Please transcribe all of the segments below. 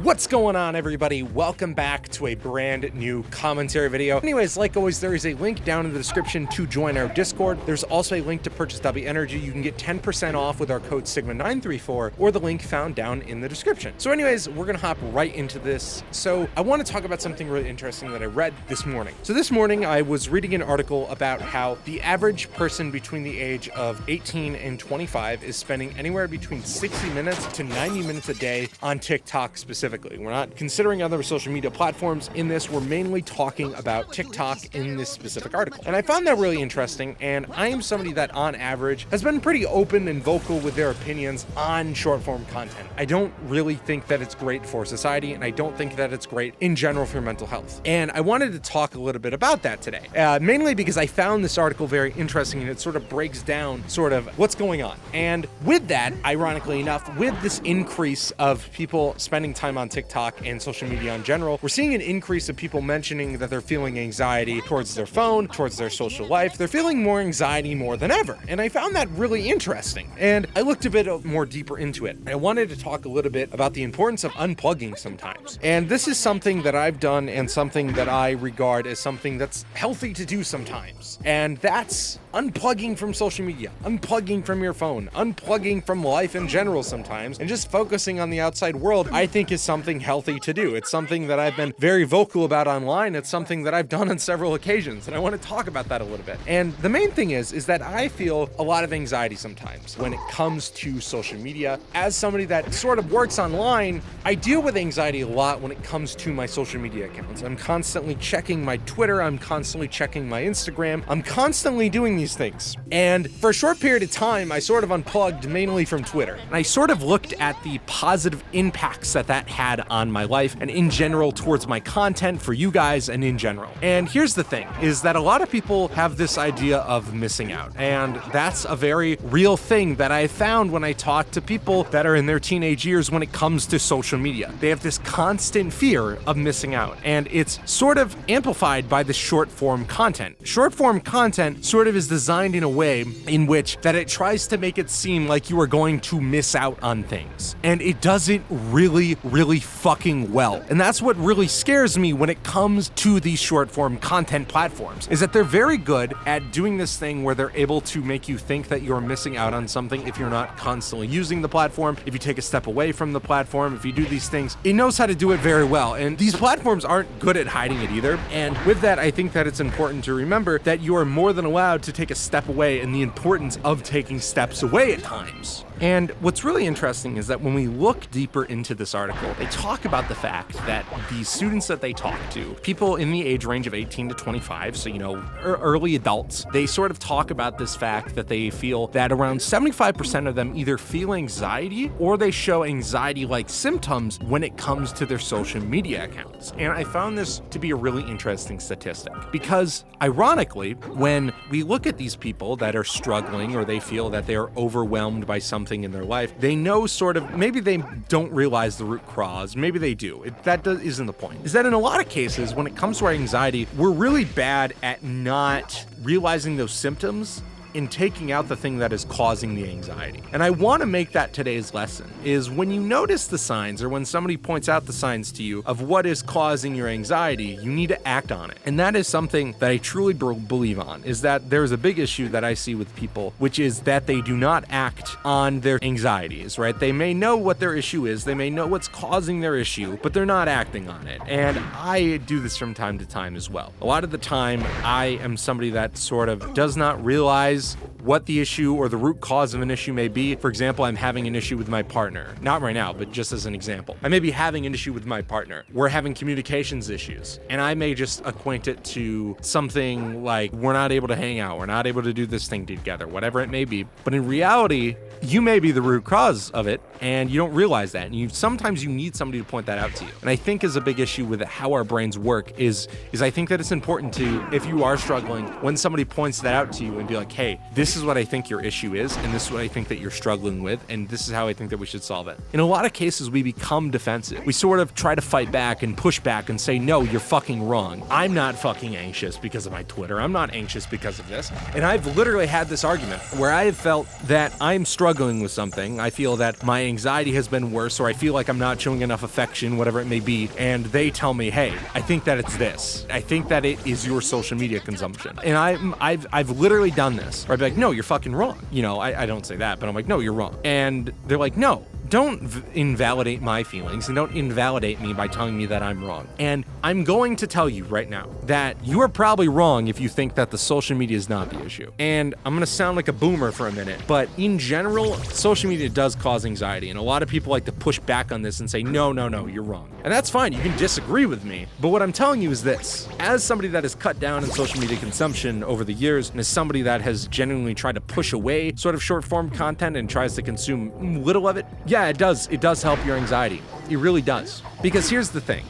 What's going on, everybody? Welcome back to a brand new commentary video. Anyways, like always, there is a link down in the description to join our Discord. There's also a link to purchase W Energy. You can get 10% off with our code Sigma934 or the link found down in the description. So anyways, we're gonna hop right into this. So I want to talk about something really interesting that I read this morning. So this morning I was reading an article about how the average person between the age of 18 and 25 is spending anywhere between 60 minutes to 90 minutes a day on TikTok specifically. We're not considering other social media platforms in this. We're mainly talking about TikTok in this specific article. And I found that really interesting. And I am somebody that on average has been pretty open and vocal with their opinions on short form content. I don't really think that it's great for society, and I don't think that it's great in general for mental health. And I wanted to talk a little bit about that today, mainly because I found this article very interesting and it sort of breaks down sort of what's going on. And with that, ironically enough, with this increase of people spending time on TikTok and social media in general, we're seeing an increase of people mentioning that they're feeling anxiety towards their phone, towards their social life. They're feeling more anxiety more than ever. And I found that really interesting. And I looked a bit more deeper into it. I wanted to talk a little bit about the importance of unplugging sometimes. And this is something that I've done and something that I regard as something that's healthy to do sometimes. And that's unplugging from social media, unplugging from your phone, unplugging from life in general sometimes, and just focusing on the outside world, I think is something healthy to do. It's something that I've been very vocal about online. It's something that I've done on several occasions, and I want to talk about that a little bit. And the main thing is that I feel a lot of anxiety sometimes when it comes to social media. As somebody that sort of works online, I deal with anxiety a lot when it comes to my social media accounts. I'm constantly checking my Twitter. I'm constantly checking my Instagram. I'm constantly doing these things. And for a short period of time, I sort of unplugged mainly from Twitter. And I sort of looked at the positive impacts that had on my life and in general towards my content for you guys and in general. And here's the thing, is that a lot of people have this idea of missing out. And that's a very real thing that I found when I talk to people that are in their teenage years when it comes to social media. They have this constant fear of missing out. And it's sort of amplified by the short form content. Short form content sort of is designed in a way in which that it tries to make it seem like you are going to miss out on things. And it doesn't really fucking well. And that's what really scares me when it comes to these short form content platforms, is that they're very good at doing this thing where they're able to make you think that you're missing out on something if you're not constantly using the platform, if you take a step away from the platform, if you do these things. It knows how to do it very well. And these platforms aren't good at hiding it either. And with that, I think that it's important to remember that you are more than allowed to take a step away and the importance of taking steps away at times. And what's really interesting is that when we look deeper into this article, they talk about the fact that the students that they talk to, people in the age range of 18 to 25, so, early adults, they sort of talk about this fact that they feel that around 75% of them either feel anxiety or they show anxiety-like symptoms when it comes to their social media accounts. And I found this to be a really interesting statistic because, ironically, when we look at these people that are struggling or they feel that they are overwhelmed by something in their life, they know sort of, maybe they don't realize the root cause, maybe they do. Isn't the point. Is that in a lot of cases, when it comes to our anxiety, we're really bad at not realizing those symptoms in taking out the thing that is causing the anxiety. And I want to make that today's lesson, is when you notice the signs or when somebody points out the signs to you of what is causing your anxiety, you need to act on it. And that is something that I truly believe on, is that there's a big issue that I see with people, which is that they do not act on their anxieties, right? They may know what their issue is, they may know what's causing their issue, but they're not acting on it. And I do this from time to time as well. A lot of the time, I am somebody that sort of does not realize what the issue or the root cause of an issue may be. For example, I'm having an issue with my partner. Not right now, but just as an example. I may be having an issue with my partner. We're having communications issues. And I may just equate it to something like, we're not able to hang out, we're not able to do this thing together, whatever it may be. But in reality, you may be the root cause of it, and you don't realize that. And sometimes you need somebody to point that out to you. And I think is a big issue with how our brains work is I think that it's important to, if you are struggling, when somebody points that out to you and be like, hey, this this is what I think your issue is, and this is what I think that you're struggling with, and this is how I think that we should solve it. In a lot of cases, we become defensive. We sort of try to fight back and push back and say, no, you're fucking wrong. I'm not fucking anxious because of my Twitter. I'm not anxious because of this. And I've literally had this argument where I have felt that I'm struggling with something. I feel that my anxiety has been worse, or I feel like I'm not showing enough affection, whatever it may be, and they tell me, hey, I think that it's this. I think that it is your social media consumption. And I've literally done this, where I'd be like, no, you're fucking wrong. You know, I don't say that, but I'm like, no, you're wrong. And they're like, no, don't invalidate my feelings and don't invalidate me by telling me that I'm wrong. And I'm going to tell you right now that you are probably wrong if you think that the social media is not the issue. And I'm gonna sound like a boomer for a minute, but in general, social media does cause anxiety. And a lot of people like to push back on this and say, no, you're wrong. And that's fine, you can disagree with me. But what I'm telling you is this: as somebody that has cut down in social media consumption over the years, and as somebody that has genuinely tried to push away sort of short form content and tries to consume little of it, yeah, it does help your anxiety. It really does. Because here's the thing,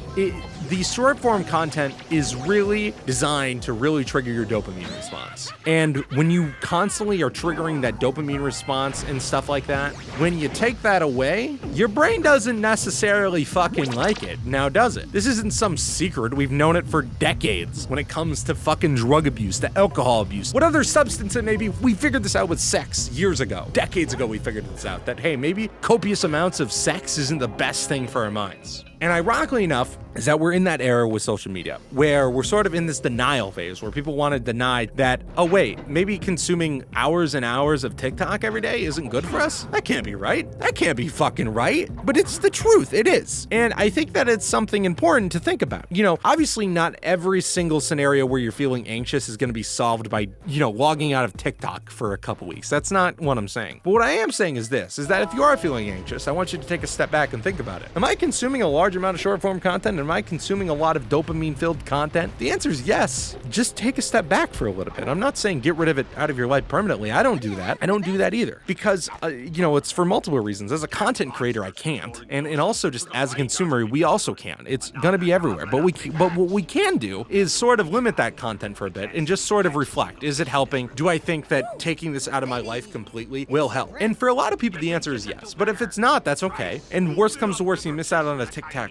the short form content is really designed to really trigger your dopamine response. And when you constantly are triggering that dopamine response and stuff like that, when you take that away, your brain doesn't necessarily fucking like it. Now, does it? This isn't some secret. We've known it for decades when it comes to fucking drug abuse, to alcohol abuse, what other substance it may be. We figured this out with sex years ago. Decades ago, we figured this out, that, hey, maybe copious amounts of sex isn't the best thing for our minds. And ironically enough, is that we're in that era with social media where we're sort of in this denial phase where people want to deny that, oh wait, maybe consuming hours and hours of TikTok every day isn't good for us? That can't be right. That can't be fucking right. But it's the truth. It is. And I think that it's something important to think about. You know, obviously not every single scenario where you're feeling anxious is going to be solved by, you know, logging out of TikTok for a couple weeks. That's not what I'm saying. But what I am saying is this, is that if you are feeling anxious, I want you to take a step back and think about it. Am I consuming a large amount of short form content? Am I consuming a lot of dopamine filled content? The answer is yes. Just take a step back for a little bit. I'm not saying get rid of it out of your life permanently. I don't do that. I don't do that either because, you know, it's for multiple reasons. As a content creator, I can't. And also just as a consumer, we also can. It's gonna be everywhere. But what we can do is sort of limit that content for a bit and just sort of reflect. Is it helping? Do I think that taking this out of my life completely will help? And for a lot of people, the answer is yes. But if it's not, that's okay. And worst comes to worst, you miss out on a TikTok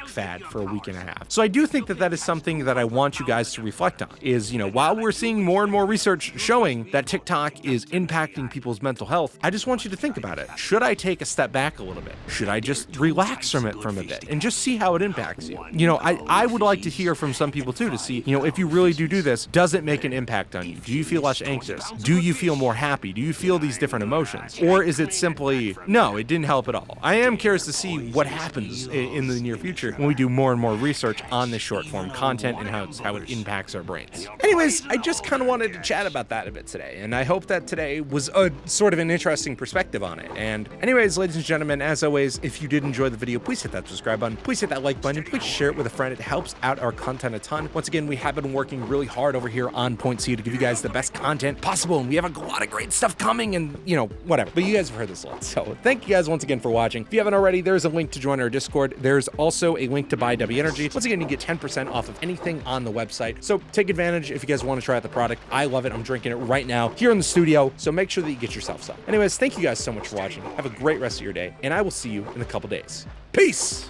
fad for a week and a half. So I do think that that is something that I want you guys to reflect on is, you know, while we're seeing more and more research showing that TikTok is impacting people's mental health, I just want you to think about it. Should I take a step back a little bit? Should I just relax from it from a bit and just see how it impacts you? You know, I would like to hear from some people too to see, you know, if you really do this, does it make an impact on you? Do you feel less anxious? Do you feel more happy? Do you feel these different emotions? Or is it simply, no, it didn't help at all? I am curious to see what happens in the near future when we do more and more research on this short form content and how it impacts our brains. Anyways, I just kind of wanted to chat about that a bit today, and I hope that today was a sort of an interesting perspective on it. And anyways, ladies and gentlemen, as always, if you did enjoy the video, please hit that subscribe button, please hit that like button, and please share it with a friend. It helps out our content a ton. Once again, we have been working really hard over here on Point C to give you guys the best content possible, and we have a lot of great stuff coming, and you know, whatever. But you guys have heard this a lot, so thank you guys once again for watching. If you haven't already, there's a link to join our Discord. There's also a link to buy W Energy. Once again, you get 10% off of anything on the website. So take advantage if you guys want to try out the product. I love it. I'm drinking it right now here in the studio. So make sure that you get yourself some. Anyways, thank you guys so much for watching. Have a great rest of your day, and I will see you in a couple days. Peace!